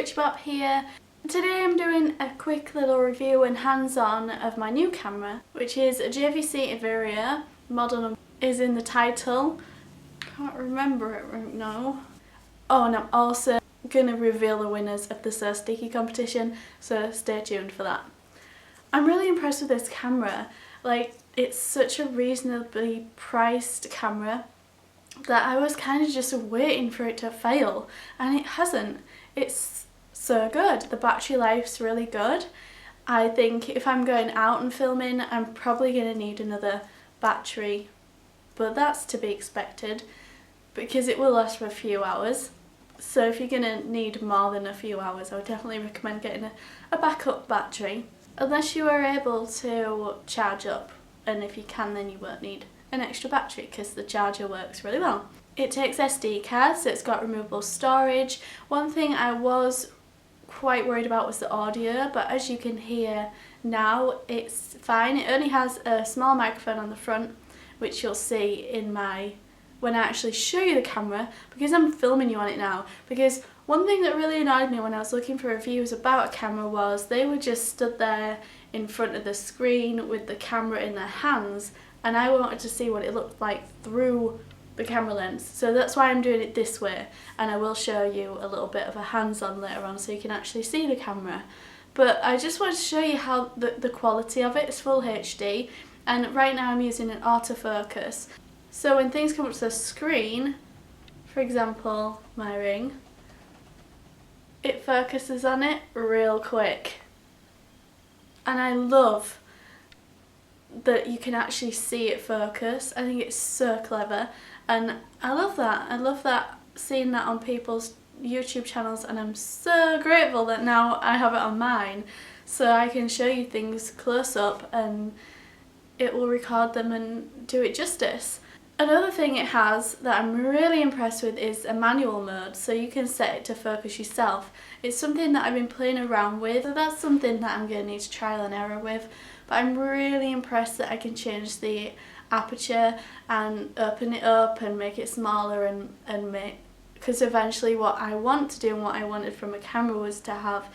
Rachybop here. Today I'm doing a quick little review and hands-on of my new camera, which is a JVC Auborough. Model number is in the title. Can't remember it right now. Oh, and I'm also going to reveal the winners of the So Sticky competition, so stay tuned for that. I'm really impressed with this camera. Like, it's such a reasonably priced camera that I was kind of just waiting for it to fail, and it hasn't. It's so good. The battery life's really good. I think if I'm going out and filming, I'm probably going to need another battery, but that's to be expected because it will last for a few hours. So if you're going to need more than a few hours, I would definitely recommend getting a backup battery, unless you are able to charge up, and if you can, then you won't need an extra battery because the charger works really well. It takes SD cards, so it's got removable storage. One thing I was quite worried about was the audio, but as you can hear now, it's fine. It only has a small microphone on the front, which you'll see in when I actually show you the camera, because I'm filming you on it now. Because one thing that really annoyed me when I was looking for reviews about a camera was they were just stood there in front of the screen with the camera in their hands, and I wanted to see what it looked like through the camera lens. So that's why I'm doing it this way, and I will show you a little bit of a hands-on later on so you can actually see the camera. But I just wanted to show you how the quality of it is full HD, and right now I'm using an autofocus. So when things come up to the screen, for example my ring, it focuses on it real quick. And I love that you can actually see it focus. I think it's so clever, and I love that. I love that, seeing that on people's YouTube channels, and I'm so grateful that now I have it on mine, so I can show you things close up and it will record them and do it justice. Another thing it has that I'm really impressed with is a manual mode, so you can set it to focus yourself. It's something that I've been playing around with, so that's something that I'm going to need to trial and error with, but I'm really impressed that I can change the aperture and open it up and make it smaller and make, because eventually what I want to do and what I wanted from a camera was to have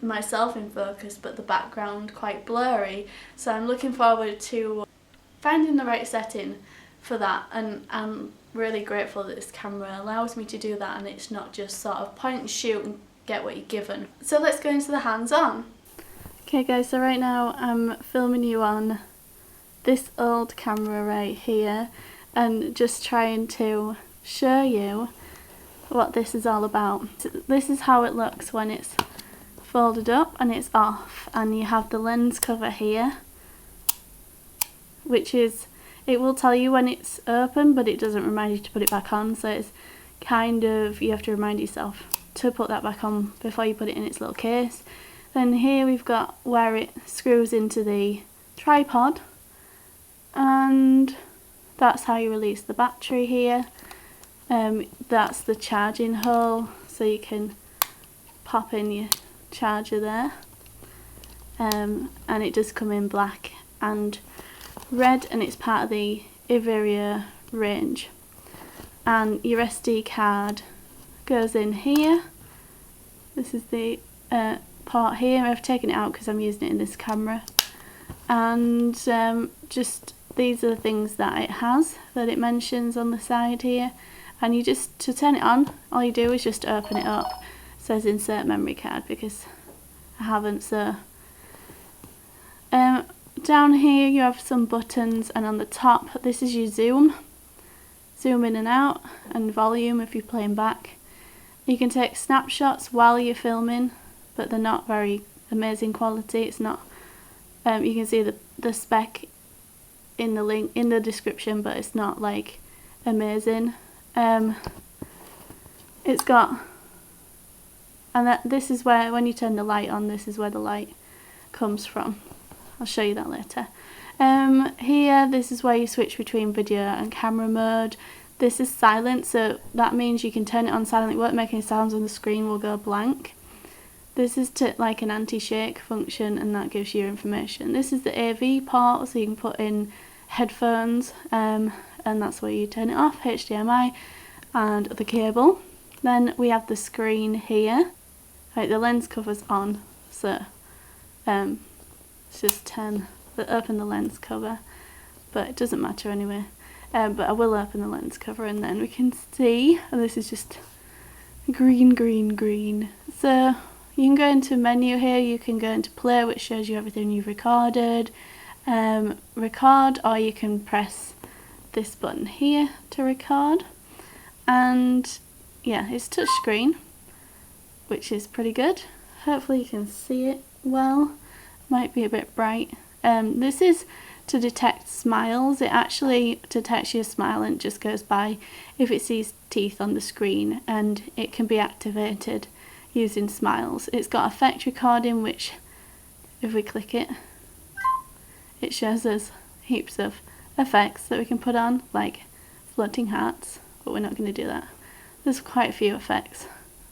myself in focus but the background quite blurry. So I'm looking forward to finding the right setting for that, and I'm really grateful that this camera allows me to do that, and it's not just sort of point and shoot and get what you're given. So let's go into the hands-on. Okay guys, so right now I'm filming you on this old camera right here and just trying to show you what this is all about. This is how it looks when it's folded up and it's off, and you have the lens cover here, which is, it will tell you when it's open, but it doesn't remind you to put it back on, so it's kind of, you have to remind yourself to put that back on before you put it in its little case. Then here we've got where it screws into the tripod, and that's how you release the battery here. That's the charging hole, so you can pop in your charger there, and it does come in black and red, and it's part of the Auborough range. And your SD card goes in here. This is the part here. I've taken it out because I'm using it in this camera, and just these are the things that it has that it mentions on the side here, and you just, to turn it on, all you do is just open it up. It says insert memory card because I haven't, so down here you have some buttons, and on the top this is your zoom in and out, and volume if you're playing back. You can take snapshots while you're filming, but they're not very amazing quality. It's not, you can see the spec in the link in the description, but it's not like amazing. It's got, and this is where, when you turn the light on, this is where the light comes from. I'll show you that later. Here, this is where you switch between video and camera mode. This is silent, so that means you can turn it on silent. It won't make any sounds and the screen will go blank. This is like an anti-shake function, and that gives you your information. This is the AV port, so you can put in headphones, and that's where you turn it off, HDMI, and the cable. Then we have the screen here, Right, the lens cover's on, so let's just open the lens cover, but it doesn't matter anyway. But I will open the lens cover and then we can see, and this is just green, green, green. So you can go into menu here, you can go into play, which shows you everything you've recorded, record, or you can press this button here to record. And yeah, it's touch screen, which is pretty good. Hopefully you can see it well. Might be a bit bright. This is to detect smiles. It actually detects your smile and just goes by if it sees teeth on the screen, and it can be activated using smiles. It's got effect recording, which if we click it, it shows us heaps of effects that we can put on, like floating hearts, but we're not going to do that. There's quite a few effects,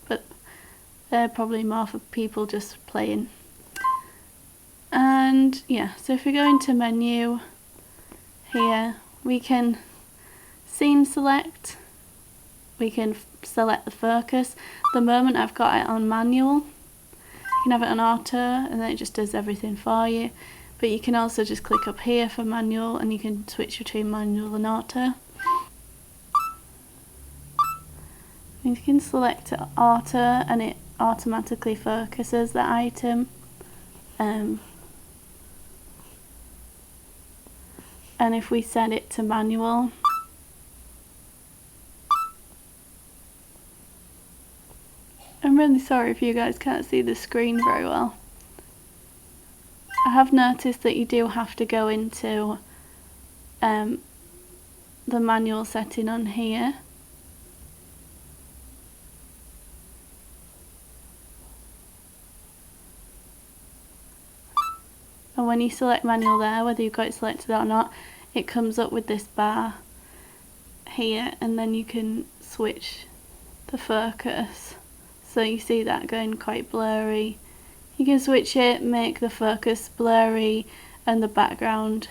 but they're probably more for people just playing. And yeah, so if we go into menu here, we can scene select, we can select the focus. At the moment I've got it on manual. You can have it on auto and then it just does everything for you, but you can also just click up here for manual and you can switch between manual and auto. You can select auto and it automatically focuses the item. And if we set it to manual, I'm really sorry if you guys can't see the screen very well. I have noticed that you do have to go into the manual setting on here. And when you select manual there, whether you've got it selected or not, it comes up with this bar here, and then you can switch the focus. So you see that going quite blurry. You can switch it, make the focus blurry and the background,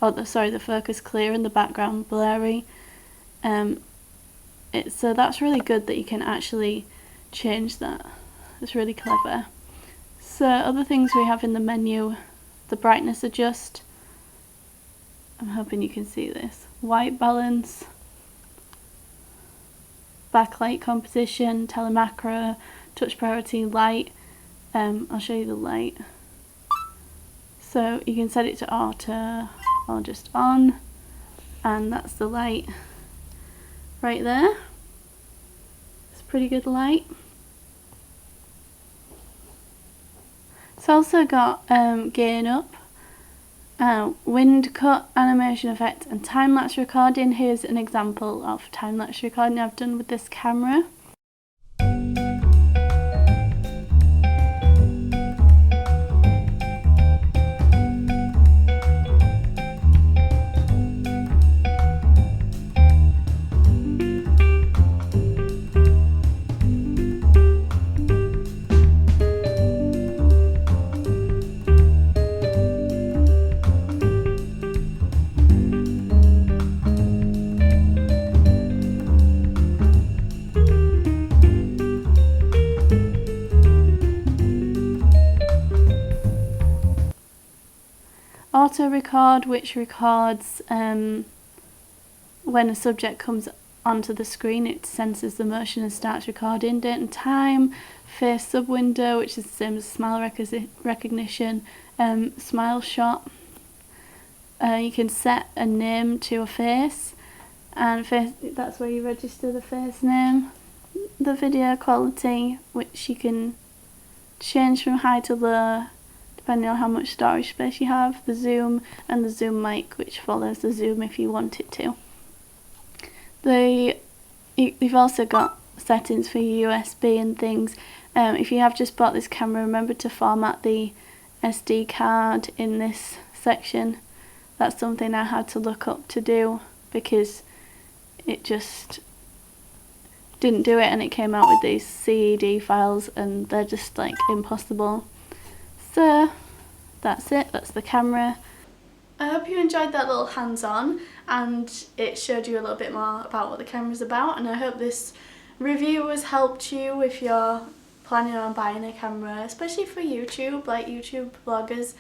the focus clear and the background blurry. So that's really good that you can actually change that. It's really clever. So other things we have in the menu, the brightness adjust, I'm hoping you can see this, white balance, backlight composition, telemacro, touch priority, light. I'll show you the light. So you can set it to auto or just on, and that's the light right there. It's pretty good light. It's also got gain up, wind cut, animation effect and time-lapse recording. Here's an example of time-lapse recording I've done with this camera. Auto record, which records when a subject comes onto the screen, it senses the motion and starts recording. Date and time, face sub window, which is the same as smile recognition, smile shot. You can set a name to a face, and that's where you register the face name. The video quality, which you can change from high to low depending on how much storage space you have. The zoom and the zoom mic, which follows the zoom if you want it to. You've also got settings for your USB and things. If you have just bought this camera, remember to format the SD card in this section. That's something I had to look up to do because it just didn't do it, and it came out with these CED files and they're just like impossible. So that's it, that's the camera. I hope you enjoyed that little hands-on and it showed you a little bit more about what the camera's about, and I hope this review has helped you if you're planning on buying a camera, especially for YouTube, like YouTube vloggers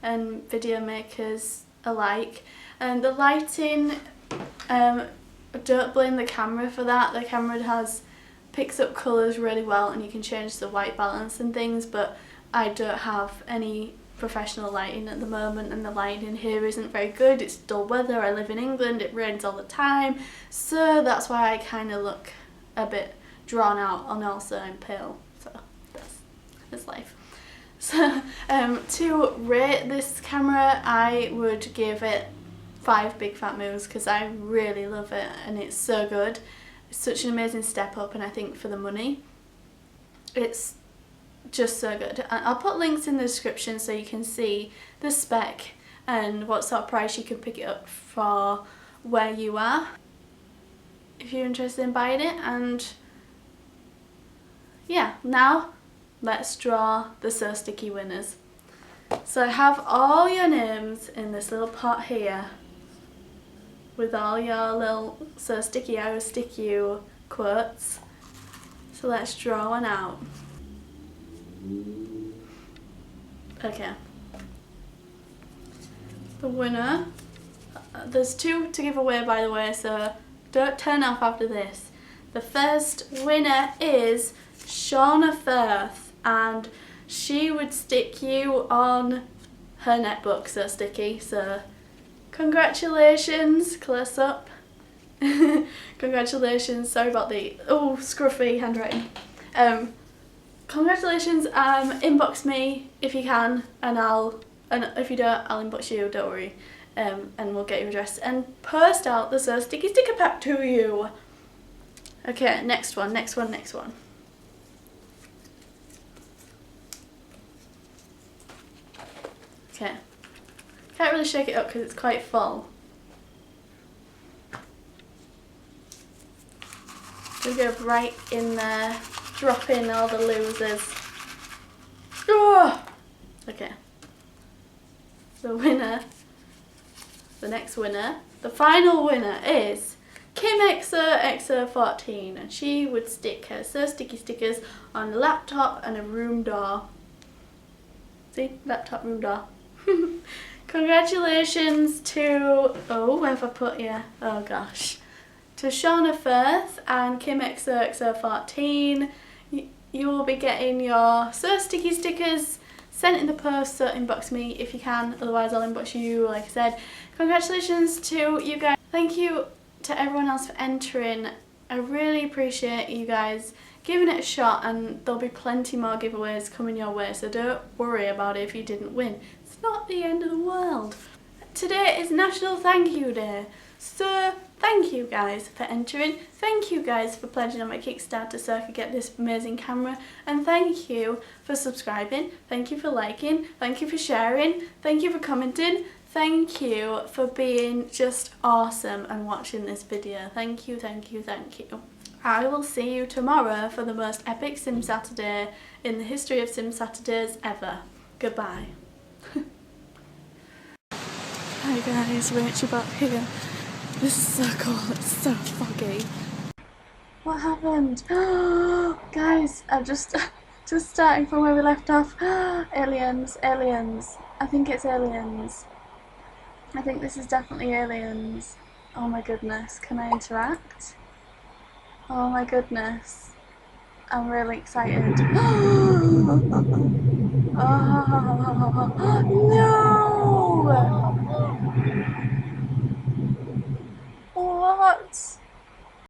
and video makers alike. And the lighting, don't blame the camera for that. The camera picks up colours really well, and you can change the white balance and things, but I don't have any professional lighting at the moment, and the lighting here isn't very good. It's dull weather, I live in England, it rains all the time, so that's why I kind of look a bit drawn out, and also I'm pale, so that's life. So to rate this camera, I would give it 5 big fat moves, because I really love it and it's so good. It's such an amazing step up, and I think for the money it's just so good. I'll put links in the description so you can see the spec and what sort of price you can pick it up for where you are if you're interested in buying it. And yeah, now let's draw the So Sticky winners. So I have all your names in this little pot here with all your little So Sticky I Will Stick You quotes. So let's draw one out. Okay. The winner, there's 2 to give away by the way, so don't turn off after this. The first winner is Shauna Firth, and she would stick you on her netbook, So Sticky, so congratulations, close up. Congratulations, sorry about the scruffy handwriting. Congratulations, inbox me if you can, and if you don't, I'll inbox you, don't worry, and we'll get your address and post out the So Sticky sticker pack to you. Okay, next one. Okay, can't really shake it up because it's quite full. We go right in there, drop in all the losers. Oh! Okay. The winner, the next winner, the final winner is Kim XOXO14, and she would stick her So Sticky stickers on a laptop and a room door. See? Laptop, room door. Congratulations to, where have I put you? Oh gosh. To Shauna Firth and Kim XOXO14, you will be getting your So Sticky stickers sent in the post, so inbox me if you can, otherwise I'll inbox you like I said. Congratulations to you guys. Thank you to everyone else for entering. I really appreciate you guys giving it a shot, and there'll be plenty more giveaways coming your way, so don't worry about it if you didn't win. It's not the end of the world. Today is National Thank You Day, so thank you guys for entering, thank you guys for pledging on my Kickstarter so I could get this amazing camera, and thank you for subscribing, thank you for liking, thank you for sharing, thank you for commenting, thank you for being just awesome and watching this video. Thank you, thank you, thank you. I will see you tomorrow for the most epic Sim Saturday in the history of Sim Saturdays ever. Goodbye. Hi guys, Rachybop here. This is so cool, it's so foggy. What happened? Guys, I've just starting from where we left off. Aliens. I think it's aliens. I think this is definitely aliens. Oh my goodness, can I interact? Oh my goodness. I'm really excited. Oh, no! What?